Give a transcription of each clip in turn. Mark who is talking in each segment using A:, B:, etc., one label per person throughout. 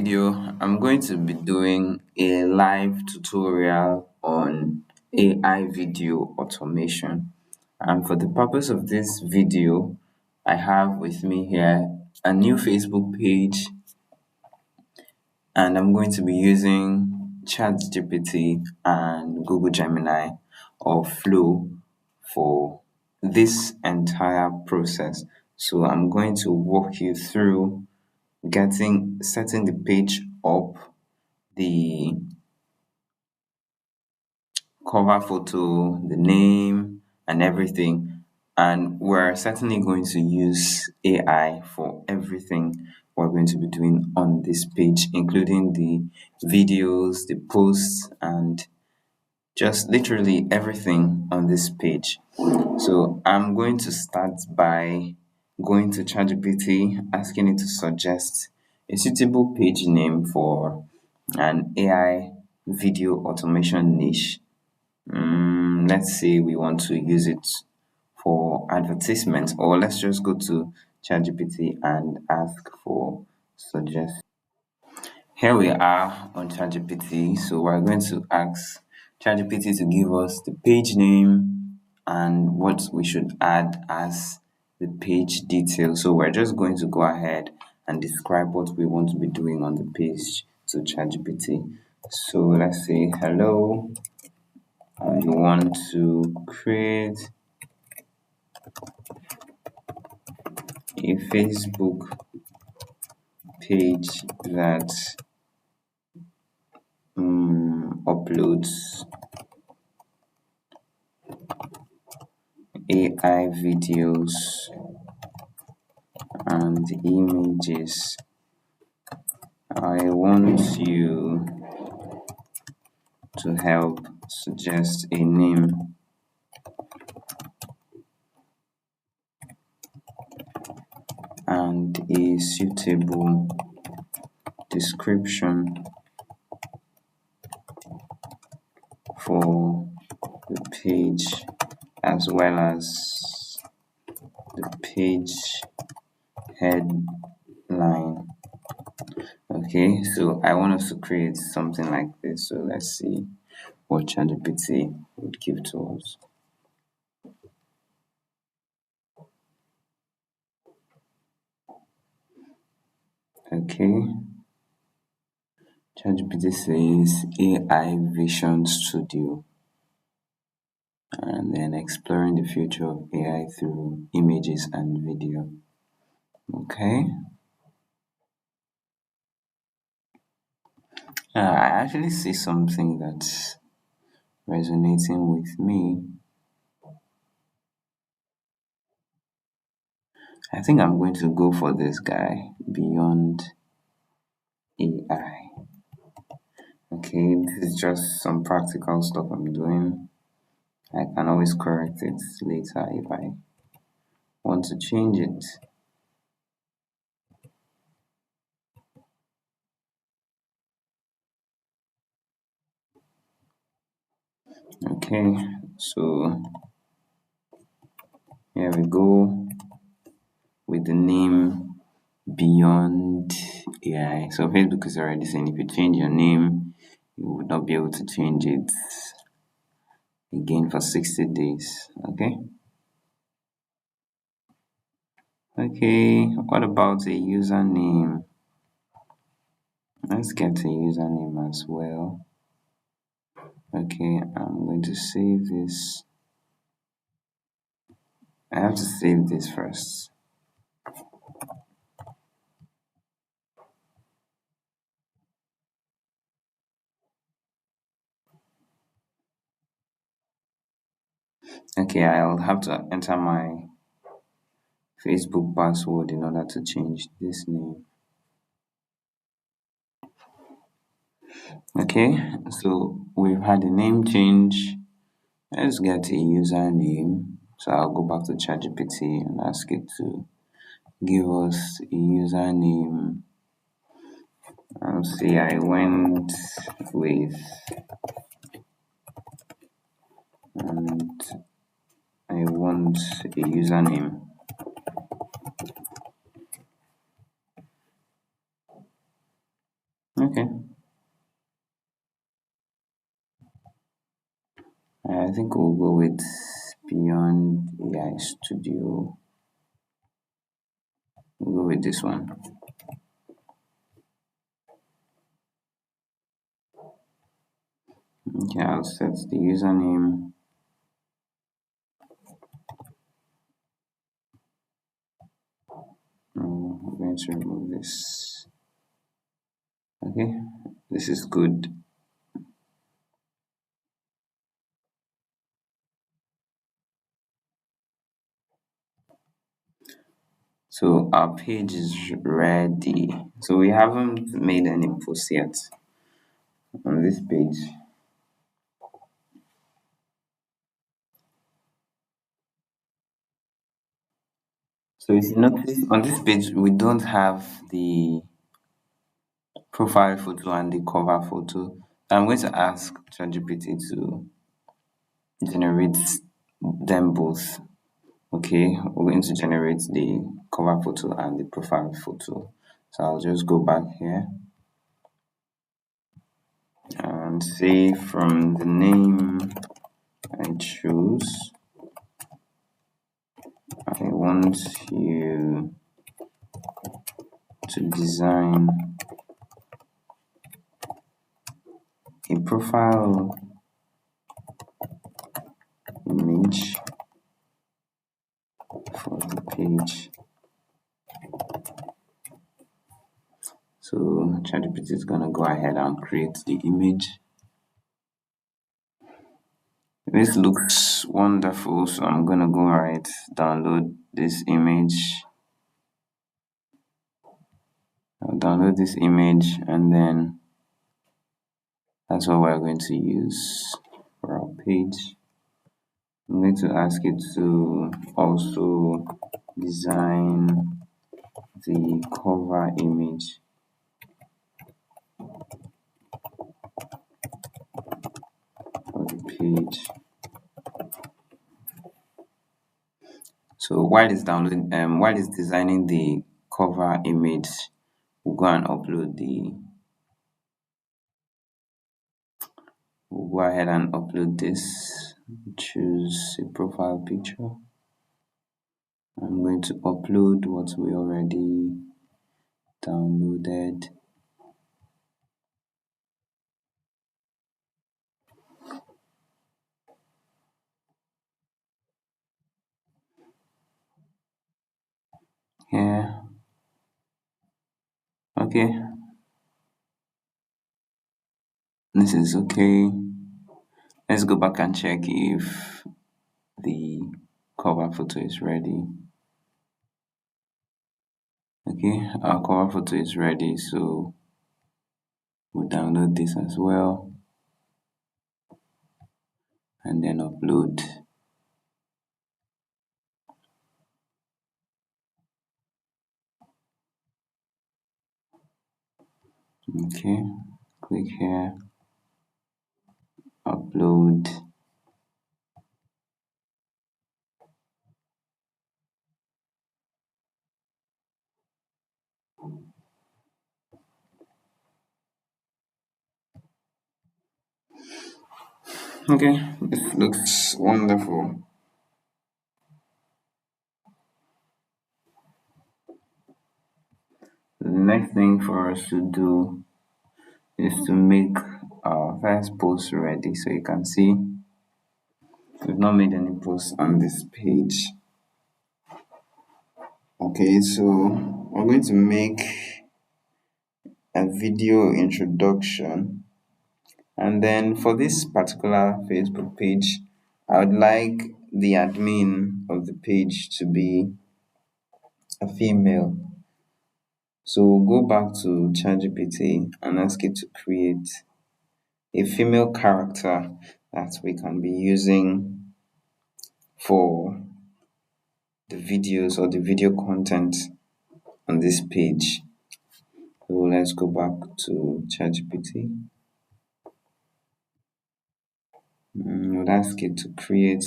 A: video, I'm going to be doing a live tutorial on AI video automation. And for the purpose of this video, I have with me here a new Facebook page, and I'm going to be using ChatGPT and Google Gemini or Flow for this entire process. So I'm going to walk you through setting the page up, the cover photo, the name, and everything. And we're certainly going to use AI for everything we're going to be doing on this page, including the videos, the posts, and just literally everything on this page. So I'm going to start by going to ChatGPT, asking it to suggest a suitable page name for an AI video automation niche. Let's say we want to use it for advertisement, or let's just go to ChatGPT and ask for suggestions. Here we are on ChatGPT. So we're going to ask ChatGPT to give us the page name and what we should add as the page detail. So we're just going to go ahead and describe what we want to be doing on the page to ChatGPT. So let's say, hello, I want to create a Facebook page that uploads AI videos and images. I want you to help suggest a name and a suitable description for the page, as well as the page headline. Okay, so I want us to create something like this. So let's see what ChatGPT would give to us. Okay, ChatGPT says AI Vision Studio, and then exploring the future of AI through images and video. Okay, I actually see something that's resonating with me. I think I'm going to go for this guy, Beyond AI. Okay, this is just some practical stuff I'm doing. I can always correct it later if I want to change it. Okay, so here we go with the name Beyond AI. So Facebook is already saying if you change your name, you would not be able to change it again for 60 days. Okay, what about a username? Let's get a username as well. Okay, I'm going to save this. I have to save this first. Okay, I'll have to enter my Facebook password in order to change this name. Okay, so we've had a name change. Let's get a username. So I'll go back to ChatGPT and ask it to give us a username. I'll say I went with, and I want a username. Okay. I think we'll go with Beyond AI Studio. We'll go with this one. Okay, I'll set the username. I'm going to remove this. Okay, this is good. So our page is ready. So we haven't made any posts yet on this page. So if you notice on this page, we don't have the profile photo and the cover photo. I'm going to ask ChatGPT to generate them both. Okay, we're going to generate the cover photo and the profile photo. So I'll just go back here and say from the name I choose, I want you to design a profile image for the page. So ChatGPT is gonna go ahead and create the image. This looks wonderful, so I'm gonna go right download this image. I'll download this image and then that's what we're going to use for our page. I'm going to ask it to also design the cover image for the page. So while it's designing the cover image, we'll go and we'll go ahead and upload this. Choose a profile picture. I'm going to upload what we already downloaded. Here. Okay. This is okay. Let's go back and check if the cover photo is ready. Okay, our cover photo is ready, so we'll download this as well and then upload. Okay, click here, upload. Okay, this looks wonderful. The next thing for us to do is to make our first post ready. So you can see we've not made any posts on this page. Okay, so we're going to make a video introduction, and then for this particular Facebook page, I would like the admin of the page to be a female. So we'll go back to ChatGPT and ask it to create a female character that we can be using for the videos or the video content on this page. So let's go back to ChatGPT. We'll ask it to create.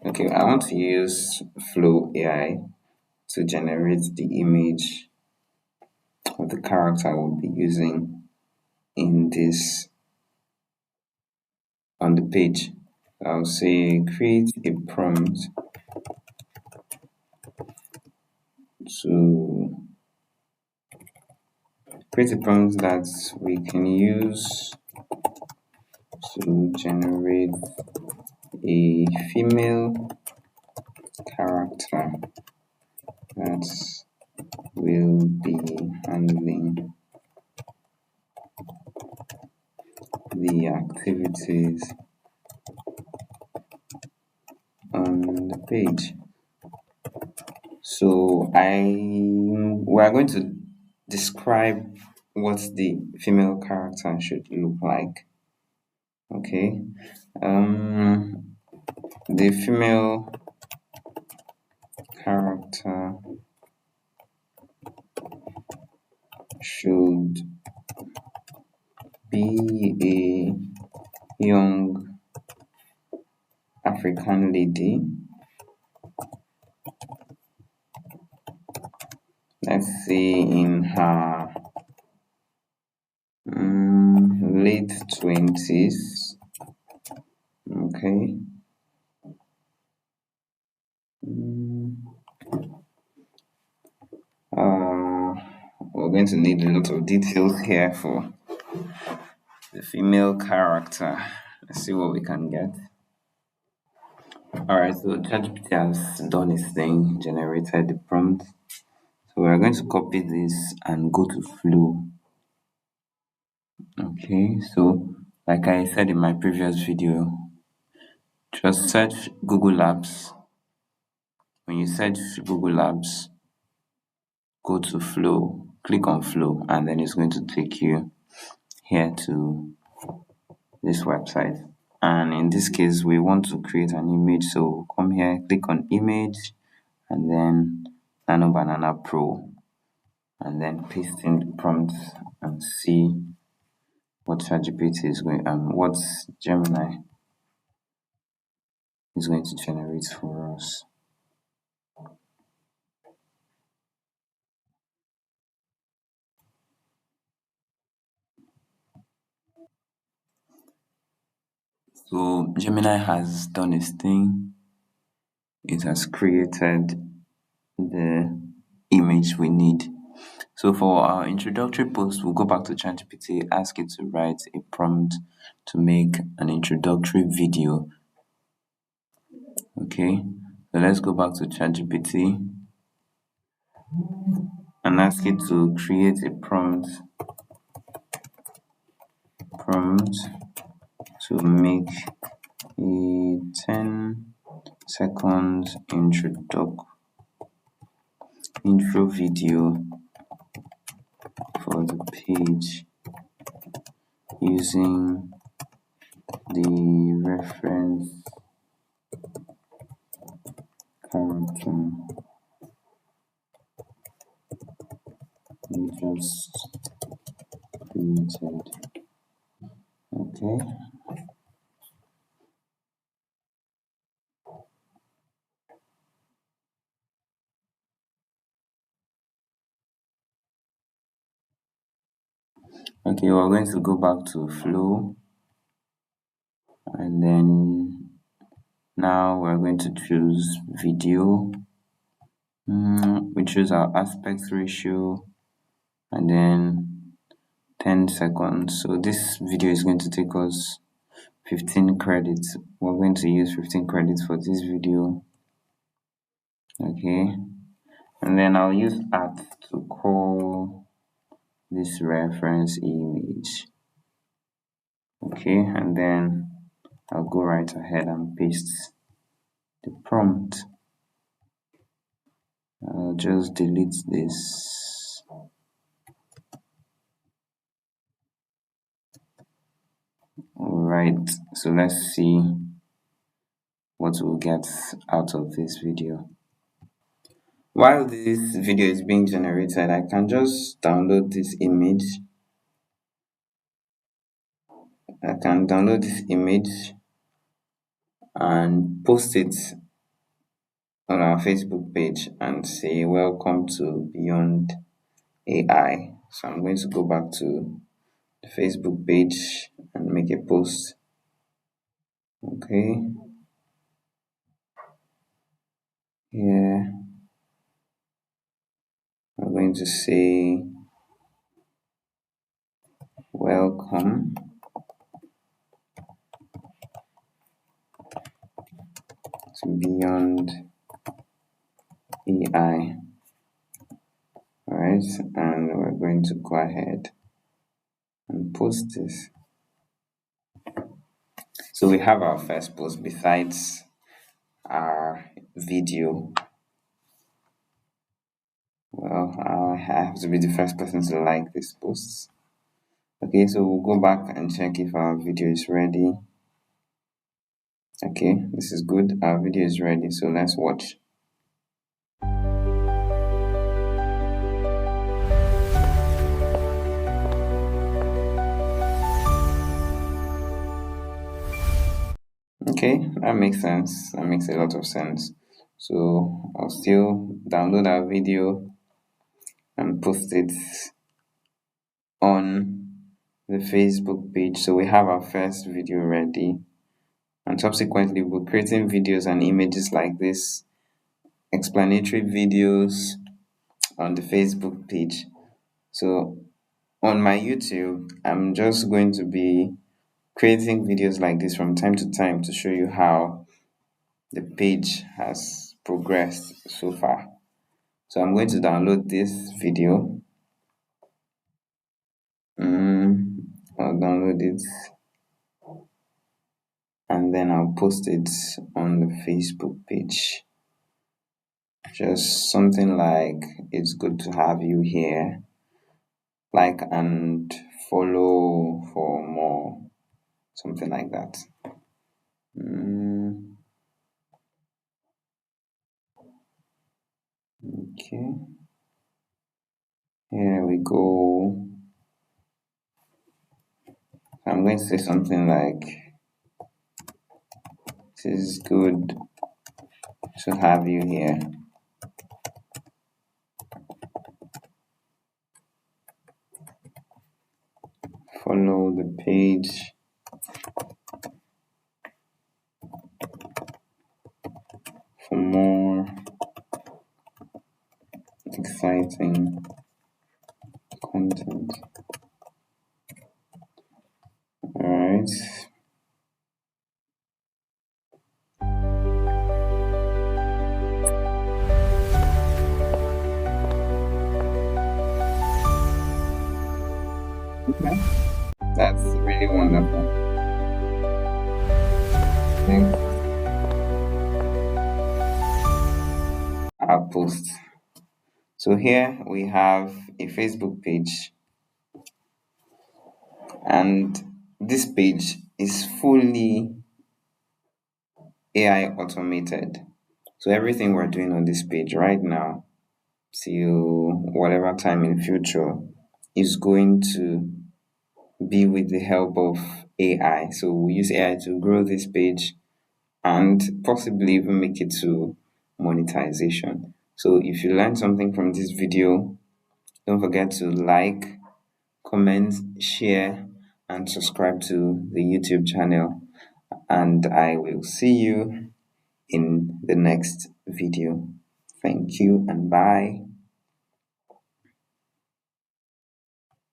A: Okay, I want to use Flow AI to generate the image of the character I will be using in this on the page. I'll say create a prompt to create a prompt that we can use to generate a female character that will be handling the activities on the page. So we are going to describe what the female character should look like. Okay. The female character should be a young African lady. Let's say in her late 20s. Okay. We're going to need a lot of details here for the female character. Let's see what we can get. Alright, so ChatGPT has done its thing, generated the prompt. So we're going to copy this and go to Flow. Okay, so like I said in my previous video, just search Google Labs. When you search Google Labs, go to Flow, click on Flow, and then it's going to take you here to this website. And in this case, we want to create an image. So come here, click on Image, and then Nano Banana Pro, and then paste in the prompt and see what ChatGPT is going what Gemini is going to generate for us. So Gemini has done its thing. It has created the image we need. So for our introductory post, we'll go back to ChatGPT, ask it to write a prompt to make an introductory video. Okay, so let's go back to ChatGPT and ask it to create a prompt to make a 10-second intro video for the page using the reference character we just created. Okay. Okay, we're going to go back to Flow, and then now we're going to choose video. We choose our aspect ratio, and then 10 seconds. So this video is going to take us 15 credits. We're going to use 15 credits for this video. Okay, and then I'll use at to call this reference image. Okay, and then I'll go right ahead and paste the prompt. I'll just delete this. Alright, so let's see what we'll get out of this video. While this video is being generated, I can just download this image. I can download this image and post it on our Facebook page and say welcome to Beyond AI. So I'm going to go back to the Facebook page and make a post. Okay, here I'm going to say welcome to Beyond AI. Alright, and we're going to go ahead and post this. So we have our first post besides our video. Well, I have to be the first person to like this post. Okay, so we'll go back and check if our video is ready. Okay, this is good. Our video is ready, so let's watch. Okay, that makes sense. That makes a lot of sense. So I'll still download our video and post it on the Facebook page. So we have our first video ready, and subsequently we're creating videos and images like this, explanatory videos on the Facebook page. So on my YouTube, I'm just going to be creating videos like this from time to time to show you how the page has progressed so far. So I'm going to download this video. I'll download it and then I'll post it on the Facebook page. Just something like, it's good to have you here. Like and follow for more. Something like that. Okay. Here we go. I'm going to say something like, it is good to have you here. Follow the page for more exciting content. Alright. Okay. That's really wonderful. Thanks. I'll post. So here we have a Facebook page, and this page is fully AI automated. So everything we're doing on this page right now till whatever time in future is going to be with the help of AI. So we use AI to grow this page and possibly even make it to monetization. So if you learned something from this video, don't forget to like, comment, share, and subscribe to the YouTube channel. And I will see you in the next video. Thank you and bye.